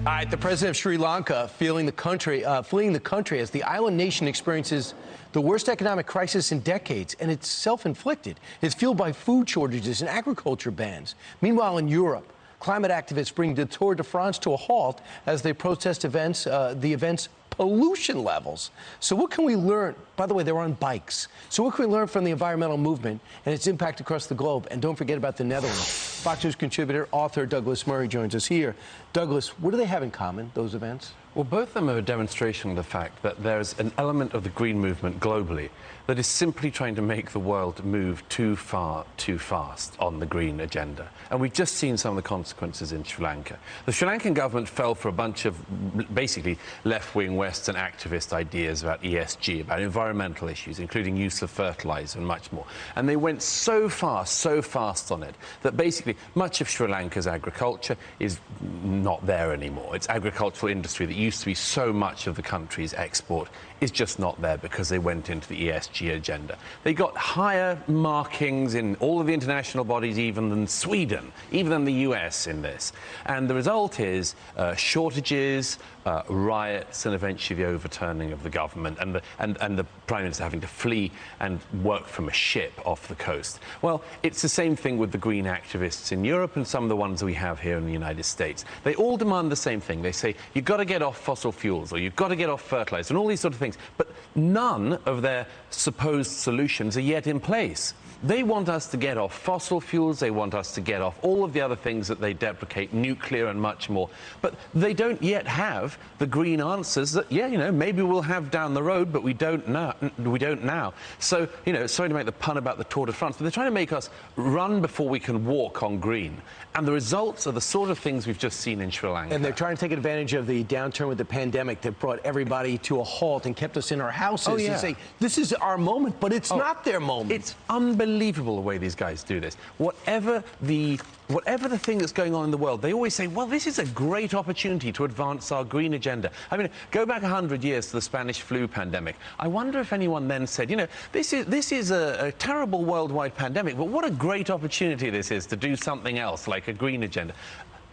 All right, the president of Sri Lanka fleeing the country as the island nation experiences the worst economic crisis in decades, and it's self-inflicted. It's fueled by food shortages and agriculture bans. Meanwhile, in Europe, climate activists bring the Tour de France to a halt as they protest the event's pollution levels. So what can we learn? By the way, they're on bikes. So what can we learn from the environmental movement and its impact across the globe? And don't forget about the Netherlands. Fox News contributor, author Douglas Murray joins us here. Douglas, what do they have in common, those events? Well, both of them are a demonstration of the fact that there's an element of the green movement globally that is simply trying to make the world move too far, too fast on the green agenda. And we've just seen some of the consequences in Sri Lanka. The Sri Lankan government fell for a bunch of basically left-wing Western activist ideas about ESG, about environmental issues, including use of fertilizer and much more. And they went so fast on it, that basically much of Sri Lanka's agriculture is not there anymore. Its agricultural industry that used to be so much of the country's export is just not there because they went into the ESG agenda. They got higher markings in all of the international bodies even than Sweden, even than the US in this. And the result is shortages, riots, and eventually the overturning of the government and the Prime Minister having to flee and work from a ship off the coast. Well, it's the same thing with the green activists in Europe and some of the ones we have here in the United States. They all demand the same thing. They say, you've got to get off fossil fuels, or you've got to get off fertilizer, and all these sort of things. But none of their supposed solutions are yet in place. They want us to get off fossil fuels, they want us to get off all of the other things that they deprecate, nuclear and much more. But they don't yet have the green answers that, yeah, you know, maybe we'll have down the road, but we don't now. So, you know, sorry to make the pun about the Tour de France, but they're trying to make us run before we can walk on green. And the results are the sort of things we've just seen in Sri Lanka. And they're trying to take advantage of the downturn with the pandemic that brought everybody to a halt and kept us in our houses and say, this is our moment, but it's not their moment. It's unbelievable the way these guys do this. Whatever the thing that's going on in the world, they always say, well, this is a great opportunity to advance our green agenda. I mean, go back 100 years to the Spanish flu pandemic. I wonder if anyone then said, you know, this is a terrible worldwide pandemic, but what a great opportunity this is to do something else, like a green agenda.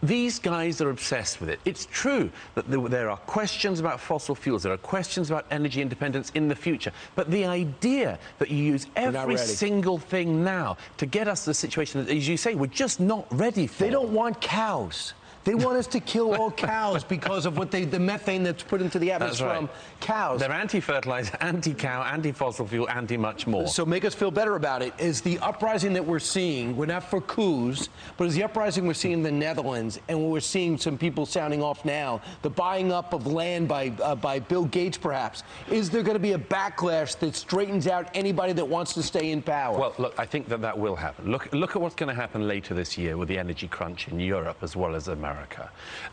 These guys are obsessed with it. It's true that there are questions about fossil fuels, there are questions about energy independence in the future, but the idea that you use every single thing now to get us to the situation that, as you say, we're just not ready for. They don't want cows. They want us to kill all cows because of what the methane that's put into the atmosphere from cows. They're anti-fertilizer, anti-cow, anti-fossil fuel, anti-much more. So make us feel better about it. Is the uprising that we're seeing, we're not for coups, but is the uprising we're seeing in the Netherlands, and we're seeing some people sounding off now, the buying up of land by Bill Gates perhaps, is there going to be a backlash that straightens out anybody that wants to stay in power? Well, look, I think that will happen. Look at what's going to happen later this year with the energy crunch in Europe as well as America.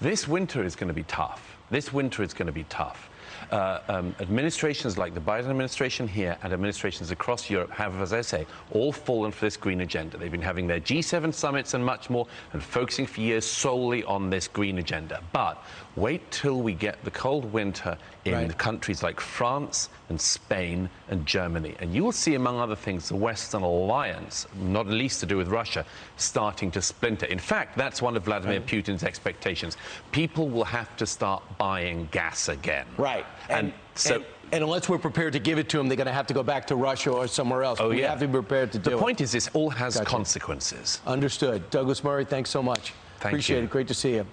This winter is going to be tough. This winter is going to be tough. Administrations like the Biden administration here and administrations across Europe have, as I say, all fallen for this green agenda. They've been having their G7 summits and much more and focusing for years solely on this green agenda. But wait till we get the cold winter in countries like France and Spain and Germany. And you will see, among other things, the Western alliance, not least to do with Russia, starting to splinter. In fact, that's one of Vladimir Putin's expectations. People will have to start buying gas again. Right. And unless we're prepared to give it to them, they're going to have to go back to Russia or somewhere else. We have to be prepared to do it. The point is, this all has consequences. Understood. Douglas Murray, thanks so much. Thank you. Appreciate it. Great to see you.